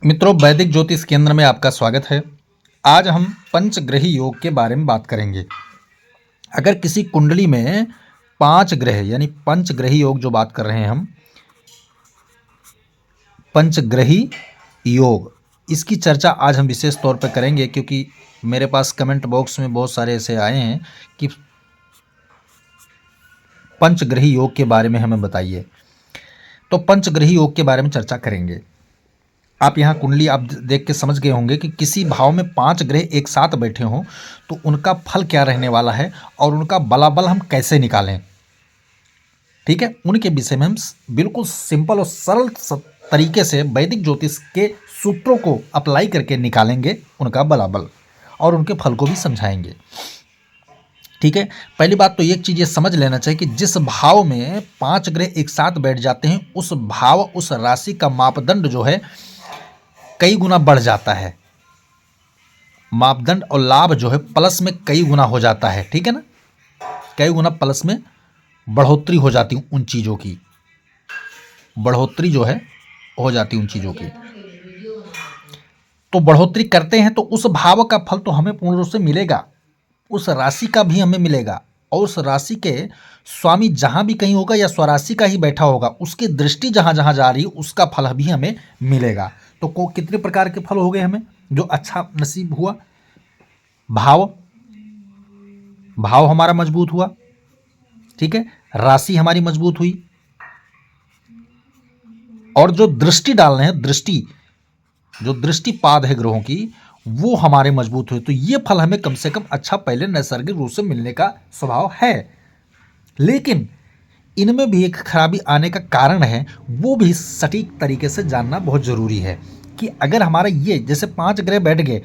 मित्रों, वैदिक ज्योतिष केंद्र में आपका स्वागत है। आज हम पंचग्रही योग के बारे में बात करेंगे। अगर किसी कुंडली में 5 ग्रह यानी पंचग्रही योग जो बात कर रहे हैं हम, पंचग्रही योग, इसकी चर्चा आज हम विशेष तौर पर करेंगे क्योंकि मेरे पास कमेंट बॉक्स में बहुत सारे ऐसे आए हैं कि पंचग्रही योग के बारे में हमें बताइए। तो पंचग्रही योग के बारे में चर्चा करेंगे। आप यहाँ कुंडली आप देख के समझ गए होंगे कि किसी भाव में 5 ग्रह एक साथ बैठे हों तो उनका फल क्या रहने वाला है और उनका बलाबल हम कैसे निकालें। ठीक है, उनके विषय में हम बिल्कुल सिंपल और सरल तरीके से वैदिक ज्योतिष के सूत्रों को अप्लाई करके निकालेंगे उनका बलाबल और उनके फल को भी समझाएंगे। ठीक है, पहली बात तो एक चीज़ ये समझ लेना चाहिए कि जिस भाव में 5 ग्रह एक साथ बैठ जाते हैं उस भाव, उस राशि का मापदंड जो है कई गुना बढ़ जाता है। मापदंड और लाभ जो है प्लस में कई गुना हो जाता है। ठीक है ना, कई गुना प्लस में बढ़ोतरी हो जाती है उन चीज़ों की, बढ़ोतरी जो है हो जाती है उन चीज़ों की। तो बढ़ोतरी करते हैं तो उस भाव का फल तो हमें पूर्ण रूप से मिलेगा, उस राशि का भी हमें मिलेगा और उस राशि के स्वामी जहाँ भी कहीं होगा या स्वराशि का ही बैठा होगा उसकी दृष्टि जहाँ जहाँ जा रही है उसका फल भी हमें मिलेगा। तो कितने प्रकार के फल हो गए हमें जो अच्छा नसीब हुआ। भाव, भाव हमारा मजबूत हुआ। ठीक है, राशि हमारी मजबूत हुई और जो दृष्टि डाल रहे हैं, दृष्टि जो दृष्टिपाद है ग्रहों की, वो हमारे मजबूत हुए। तो ये फल हमें कम से कम अच्छा पहले नैसर्गिक रूप से मिलने का स्वभाव है। लेकिन इनमें भी एक खराबी आने का कारण है, वो भी सटीक तरीके से जानना बहुत ज़रूरी है कि अगर हमारा ये जैसे 5 ग्रह बैठ गए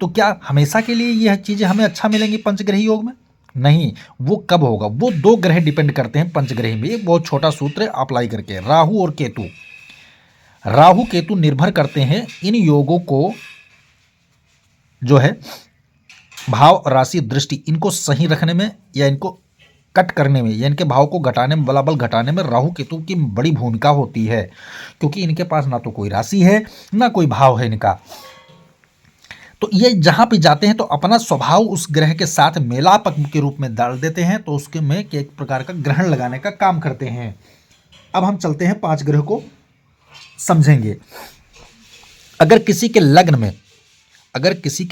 तो क्या हमेशा के लिए यह चीज़ें हमें अच्छा मिलेंगी पंचग्रही योग में? नहीं, वो कब होगा? वो 2 ग्रह डिपेंड करते हैं पंचग्रही में। एक बहुत छोटा सूत्र है अप्लाई करके, राहु और केतु। राहु केतु निर्भर करते हैं इन योगों को जो है भाव और राशि दृष्टि इनको सही रखने में या इनको कट करने में या इनके भाव को घटाने में, बलाबल घटाने में राहु केतु की बड़ी भूमिका होती है क्योंकि इनके पास ना तो कोई राशि है ना कोई भाव है इनका। तो ये जहाँ पे जाते हैं तो अपना स्वभाव उस ग्रह के साथ मेलाप के रूप में डाल देते हैं, तो उसके में एक प्रकार का ग्रहण लगाने का काम करते हैं। अब हम चलते हैं 5 ग्रह को समझेंगे। अगर किसी के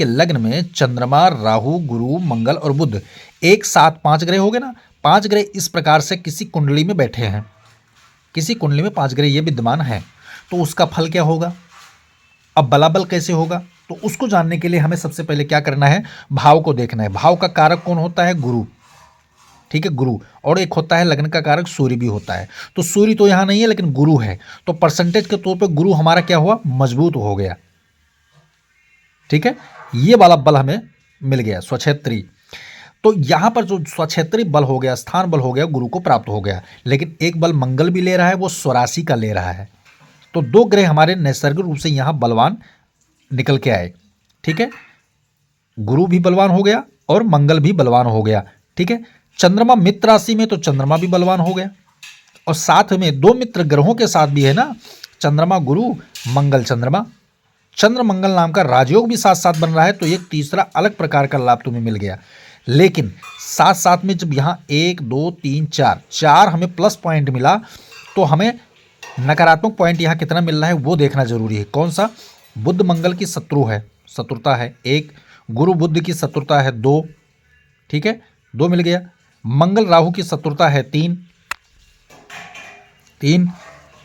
लग्न में चंद्रमा, राहु, गुरु, मंगल और बुध एक साथ 5 ग्रह हो गए ना, 5 ग्रह इस प्रकार से किसी कुंडली में बैठे हैं, किसी कुंडली में 5 ग्रह ये विद्यमान है, तो उसका फल क्या होगा? अब बलाबल कैसे होगा? तो उसको जानने के लिए हमें सबसे पहले क्या करना है, भाव को देखना है। भाव का कारक कौन होता है? गुरु। ठीक है, गुरु। और एक होता है लग्न का कारक सूर्य भी होता है। तो सूर्य तो यहाँ नहीं है लेकिन गुरु है, तो परसेंटेज के तौर पर गुरु हमारा क्या हुआ? मजबूत हो गया। ठीक है, ये वाला बल हमें मिल गया, स्वक्षेत्री। तो यहाँ पर जो स्वक्षेत्री बल हो गया, स्थान बल हो गया, गुरु को प्राप्त हो गया। लेकिन एक बल मंगल भी ले रहा है, वो स्वराशि का ले रहा है। तो 2 ग्रह हमारे नैसर्गिक रूप से यहाँ बलवान निकल के आए। ठीक है, गुरु भी बलवान हो गया और मंगल भी बलवान हो गया। ठीक है, चंद्रमा मित्र राशि में तो चंद्रमा भी बलवान हो गया और साथ में 2 मित्र ग्रहों के साथ भी है ना, चंद्रमा गुरु, मंगल चंद्रमा, चंद्र मंगल नाम का राजयोग भी साथ साथ बन रहा है। तो एक तीसरा अलग प्रकार का लाभ तुम्हें मिल गया। लेकिन साथ साथ में जब यहाँ 1 2 3 4 हमें प्लस पॉइंट मिला तो हमें नकारात्मक पॉइंट यहाँ कितना मिल रहा है वो देखना जरूरी है। कौन सा? बुध मंगल की शत्रुता है 1, गुरु बुध की शत्रुता है 2। ठीक है, 2 मिल गया। मंगल राहु की शत्रुता है 3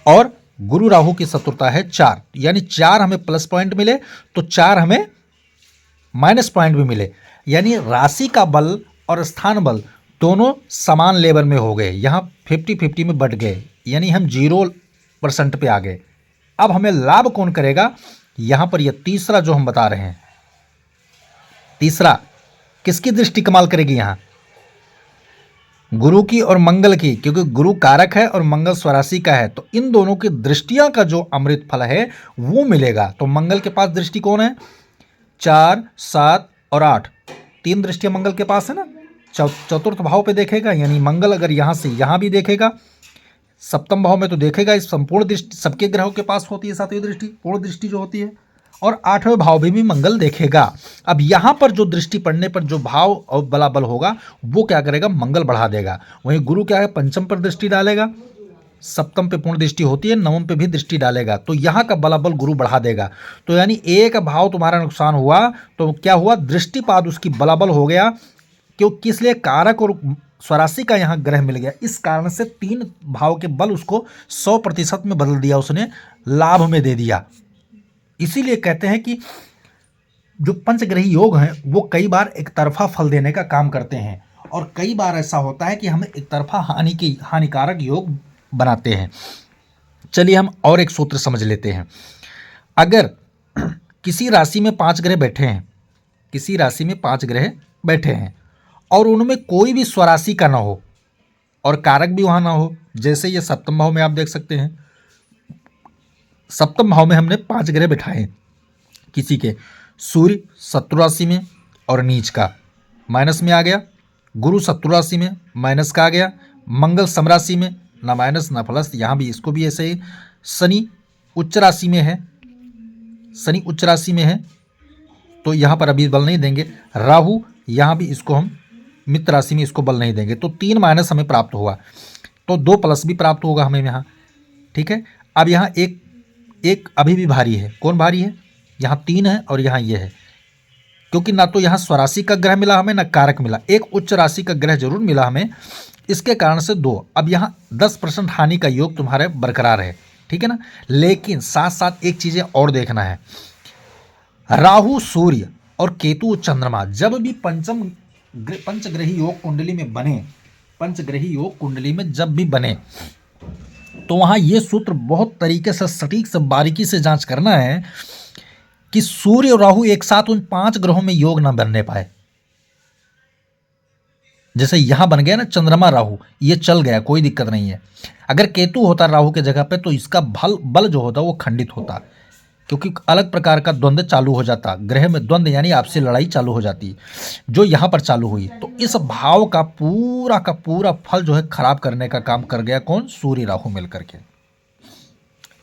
और गुरु राहु की शत्रुता है 4। यानी 4 हमें प्लस पॉइंट मिले तो 4 हमें माइनस पॉइंट भी मिले। यानी राशि का बल और स्थान बल दोनों समान लेवल में हो गए, यहाँ 50-50 में बढ़ गए, यानी हम 0% पे आ गए। अब हमें लाभ कौन करेगा? यहाँ पर यह तीसरा जो हम बता रहे हैं, तीसरा किसकी दृष्टि कमाल करेगी? यहाँ गुरु की और मंगल की, क्योंकि गुरु कारक है और मंगल स्वराशि का है। तो इन दोनों की दृष्टियां का जो अमृत फल है वो मिलेगा। तो मंगल के पास दृष्टि कौन है? 4, 7 और 8, 3 दृष्टियां मंगल के पास है ना। चतुर्थ भाव पे देखेगा, यानी मंगल अगर यहाँ से यहाँ भी देखेगा, सप्तम भाव में तो देखेगा, इस संपूर्ण दृष्टि सबके ग्रहों के पास होती है सातवीं दृष्टि, पूर्ण दृष्टि जो होती है, और आठवें भाव में भी मंगल देखेगा। अब यहाँ पर जो दृष्टि पड़ने पर जो भाव और बलाबल होगा वो क्या करेगा, मंगल बढ़ा देगा। वहीं गुरु क्या है, पंचम पर दृष्टि डालेगा, सप्तम पे पूर्ण दृष्टि होती है, नवम पे भी दृष्टि डालेगा, तो यहाँ का बलाबल गुरु बढ़ा देगा। तो यानी एक भाव तुम्हारा नुकसान हुआ तो क्या हुआ, दृष्टिपात उसकी बलाबल हो गया, क्योंकि इसलिए कारक और स्वराशि का यहाँ ग्रह मिल गया, इस कारण से 3 भाव के बल उसको 100% में बदल दिया, उसने लाभ में दे दिया। इसीलिए कहते हैं कि जो पंचग्रही योग हैं वो कई बार एक तरफा फल देने का काम करते हैं, और कई बार ऐसा होता है कि हमें एक तरफा हानिकारक योग बनाते हैं। चलिए हम और एक सूत्र समझ लेते हैं। अगर किसी राशि में 5 ग्रह बैठे हैं, किसी राशि में 5 ग्रह बैठे हैं और उनमें कोई भी स्वराशि का ना हो और कारक भी वहाँ ना हो, जैसे ये सप्तम भाव में आप देख सकते हैं, सप्तम भाव में हमने 5 ग्रह बिठाए हैं, किसी के सूर्य शत्रु राशि में और नीच का माइनस में आ गया, गुरु शत्रु राशि में माइनस का आ गया, मंगल सम राशि में ना माइनस ना प्लस, यहाँ भी इसको भी ऐसे ही, शनि उच्च राशि में है, शनि उच्च राशि में है तो यहाँ पर अभी बल नहीं देंगे, राहु यहाँ भी इसको हम मित्र राशि में इसको बल नहीं देंगे, तो 3 माइनस हमें प्राप्त होगा, तो 2 प्लस भी प्राप्त होगा हमें यहाँ। ठीक है, अब यहाँ एक अभी भी भारी है, कौन भारी है, यहाँ 3 है और यहाँ ये है, क्योंकि ना तो यहाँ स्वराशि का ग्रह मिला हमें ना कारक मिला, एक उच्च राशि का ग्रह जरूर मिला हमें, इसके कारण से 2। अब यहाँ 10% हानि का योग तुम्हारे बरकरार है, ठीक है ना। लेकिन साथ साथ एक चीज़ें और देखना है, राहु सूर्य और केतु चंद्रमा जब भी पंचग्रही योग कुंडली में बने, पंचग्रही योग कुंडली में जब भी बने तो वहाँ ये सूत्र बहुत तरीके से सटीक से बारीकी से जांच करना है कि सूर्य और राहु एक साथ उन 5 ग्रहों में योग ना बनने पाए। जैसे यहां बन गया ना चंद्रमा राहु, ये चल गया, कोई दिक्कत नहीं है। अगर केतु होता राहु के जगह पे तो इसका बल जो होता वो खंडित होता, क्योंकि अलग प्रकार का द्वंद्व चालू हो जाता, ग्रह में द्वंद्व यानी आपसी लड़ाई चालू हो जाती, जो यहाँ पर चालू हुई। तो इस भाव का पूरा फल जो है खराब करने का काम कर गया कौन, सूर्य राहु मिलकर के।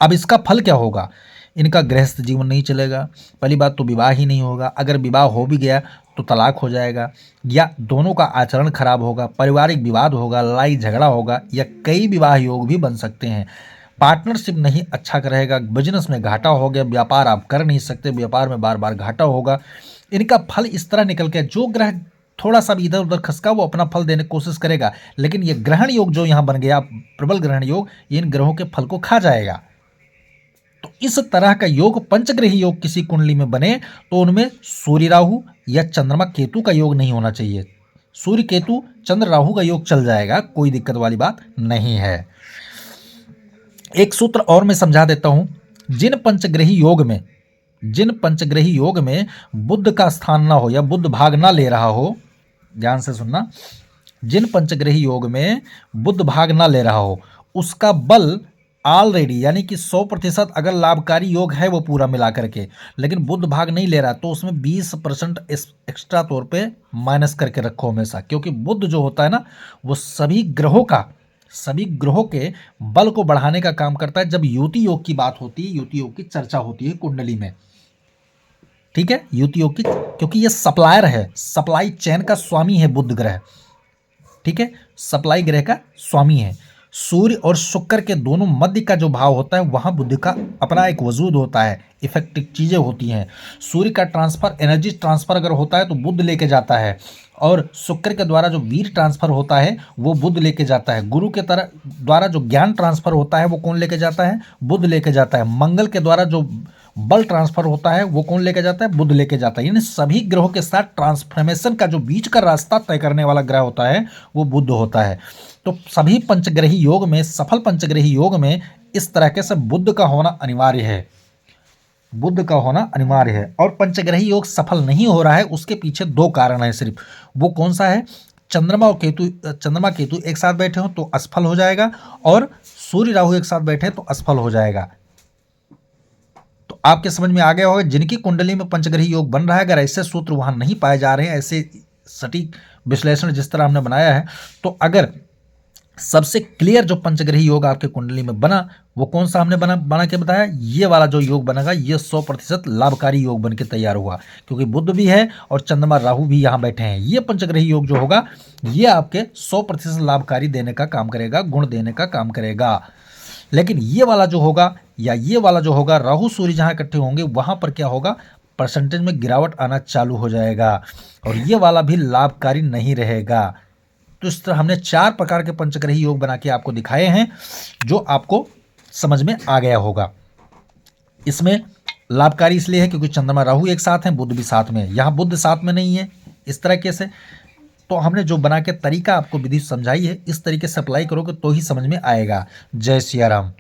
अब इसका फल क्या होगा, इनका गृहस्थ जीवन नहीं चलेगा, पहली बात तो विवाह ही नहीं होगा, अगर विवाह हो भी गया तो तलाक हो जाएगा, या दोनों का आचरण खराब होगा, पारिवारिक विवाद होगा, लड़ाई झगड़ा होगा, या कई विवाह योग भी बन सकते हैं। पार्टनरशिप नहीं अच्छा रहेगा, बिजनेस में घाटा हो गया, व्यापार आप कर नहीं सकते, व्यापार में बार बार घाटा होगा। इनका फल इस तरह निकल के, जो ग्रह थोड़ा सा भी इधर उधर खसका वो अपना फल देने की कोशिश करेगा, लेकिन ये ग्रहण योग जो यहाँ बन गया, प्रबल ग्रहण योग, ये इन ग्रहों के फल को खा जाएगा। तो इस तरह का योग, पंचग्रही योग किसी कुंडली में बने तो उनमें सूर्य राहु या चंद्रमा केतु का योग नहीं होना चाहिए। सूर्य केतु चंद्र राहु का योग चल जाएगा, कोई दिक्कत वाली बात नहीं है। एक सूत्र और मैं समझा देता हूं, जिन पंचग्रही योग में बुध का स्थान ना हो या बुध भाग ना ले रहा हो, ध्यान से सुनना, जिन पंचग्रही योग में बुध भाग ना ले रहा हो उसका बल ऑलरेडी यानी कि 100% अगर लाभकारी योग है वो पूरा मिला करके, लेकिन बुध भाग नहीं ले रहा तो उसमें 20% एक्स्ट्रा तौर पे माइनस करके रखो हमेशा, क्योंकि बुध जो होता है ना वो सभी ग्रहों के बल को बढ़ाने का काम करता है। जब युति योग की बात होती है, युति योग की चर्चा होती है कुंडली में, ठीक है, युति योग की, क्योंकि ये सप्लायर है, सप्लाई चेन का स्वामी है बुध ग्रह, ठीक है, सप्लाई ग्रह का स्वामी है। सूर्य और शुक्र के दोनों मध्य का जो भाव होता है वहाँ बुध का अपना एक वजूद होता है, इफेक्टिव चीज़ें होती हैं। सूर्य का ट्रांसफर, एनर्जी ट्रांसफर अगर होता है तो बुध लेके जाता है, और शुक्र के द्वारा जो वीर ट्रांसफर होता है वो बुध लेके जाता है। गुरु के द्वारा जो ज्ञान ट्रांसफर होता है वो कौन लेके जाता है, बुध लेके जाता है। मंगल के द्वारा जो बल ट्रांसफर होता है वो कौन लेके जाता है, बुध लेके जाता है। यानी सभी ग्रहों के साथ ट्रांसफॉर्मेशन का जो बीच का रास्ता तय करने वाला ग्रह होता है वो बुध होता है। तो सभी पंचग्रही योग में, सफल पंचग्रही योग में इस तरीके से बुध का होना अनिवार्य है, बुध का होना अनिवार्य है। और पंचग्रही योग सफल नहीं हो रहा है उसके पीछे 2 कारण है सिर्फ, वो कौन सा है, चंद्रमा केतु एक साथ बैठे हो तो असफल हो जाएगा, और सूर्य राहु एक साथ बैठे तो असफल हो जाएगा। तो आपके समझ में आ गया होगा, जिनकी कुंडली में पंचग्रही योग बन रहा है, अगर ऐसे सूत्र वहां नहीं पाए जा रहे हैं, ऐसे सटीक विश्लेषण जिस तरह हमने बनाया है, तो अगर सबसे क्लियर जो पंचग्रही योग आपके कुंडली में बना वो कौन सा हमने बना के बताया, ये वाला जो योग बनेगा ये 100% लाभकारी योग बन के तैयार हुआ, क्योंकि बुध भी है और चंद्रमा राहु भी यहाँ बैठे हैं। ये पंचग्रही योग जो होगा ये आपके 100% लाभकारी देने का काम करेगा, गुण देने का काम करेगा। लेकिन ये वाला जो होगा या ये वाला जो होगा, राहु सूर्य जहाँ इकट्ठे होंगे वहाँ पर क्या होगा, परसेंटेज में गिरावट आना चालू हो जाएगा और ये वाला भी लाभकारी नहीं रहेगा। तो इस तरह हमने 4 प्रकार के पंचग्रही योग बना के आपको दिखाए हैं जो आपको समझ में आ गया होगा। इसमें लाभकारी इसलिए है क्योंकि चंद्रमा राहु एक साथ हैं, बुध भी साथ में है, यहाँ बुध साथ में नहीं है इस तरीके से। तो हमने जो बना के तरीका आपको विधि समझाई है इस तरीके से अप्लाई करोगे तो ही समझ में आएगा। जय सिया राम।